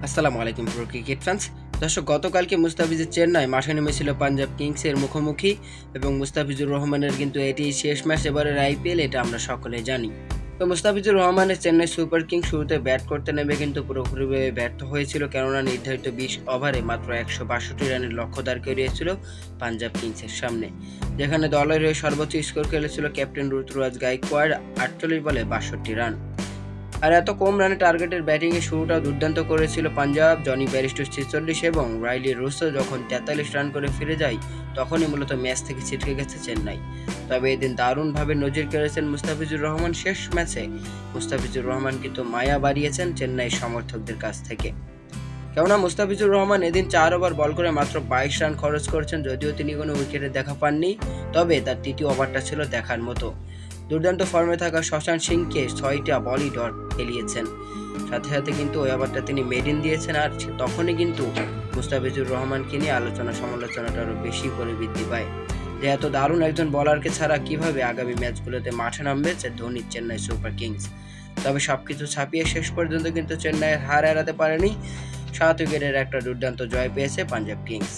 আসসালামু আলাইকুম pro cricket fans. দর্শক, গতকালকে মুস্তাফিজের চেন্নাই মাঠে নেমেছিল পাঞ্জাব কিংসের মুখোমুখি এবং মুস্তাফিজুর রহমানের কিন্তু এটি শেষ ম্যাচ এবারের আইপিএল, এটা আমরা সকলেই জানি। তো মুস্তাফিজুর রহমানের চেন্নাই সুপার কিংস শুরুতে ব্যাট করতে নেমে কিন্তু পুরোপুরিভাবে ব্যর্থ হয়েছিল, কেননা নির্ধারিত 20 ওভারে মাত্র 162 রানের লক্ষ্য দাঁড় করিয়েছিল পাঞ্জাব কিংসের সামনে, যেখানে দলের হয়ে সর্বোচ্চ স্কোর খেলেছিল ক্যাপ্টেন ঋতুরাজ গাইকোয়াড় 48 বলে 62 রান। আর এত কম রানে টার্গেটের ব্যাটিংয়ে শুরুটাও দুর্দান্ত করেছিল পাঞ্জাব। জনি ব্যারিস্টো 46 এবং রাইলি রুসো যখন 43 রান করে ফিরে যায়, তখনই মূলত ম্যাচ থেকে ছিটকে গেছে চেন্নাই। তবে এদিন দারুণভাবে নজির কেড়েছেন মুস্তাফিজুর রহমান। শেষ ম্যাচে মুস্তাফিজুর রহমান কিন্তু মায়া বাড়িয়েছেন চেন্নাই সমর্থকদের কাছ থেকে, কেননা মুস্তাফিজুর রহমান এদিন 4 ওভার বল করে মাত্র 22 রান খরচ করেছেন। যদিও তিনি কোনো উইকেটে দেখা পাননি, তবে তার তৃতীয় ওভারটা ছিল দেখার মতো। দুর্দান্ত ফর্মে থাকা শশাঙ্ক সিংকে 6টা বলই ডট খেলিয়েছেন, সাথে সাথে কিন্তু ওই ওভারটা তিনি মেডিন দিয়েছেন। আর তখনই কিন্তু মুস্তাফিজুর রহমানকে নিয়ে আলোচনা সমালোচনাটা আরও বেশি করে বৃদ্ধি পায় যে এত দারুণ একজন বলারকে ছাড়া কিভাবে আগামী ম্যাচগুলোতে মাঠে নামবে ধোনির চেন্নাই সুপার কিংস। তবে সবকিছু ছাপিয়ে শেষ পর্যন্ত কিন্তু চেন্নাইয়ের হার এড়াতে পারেনি। 7 উইকেটের একটা দুর্দান্ত জয় পেয়েছে পাঞ্জাব কিংস।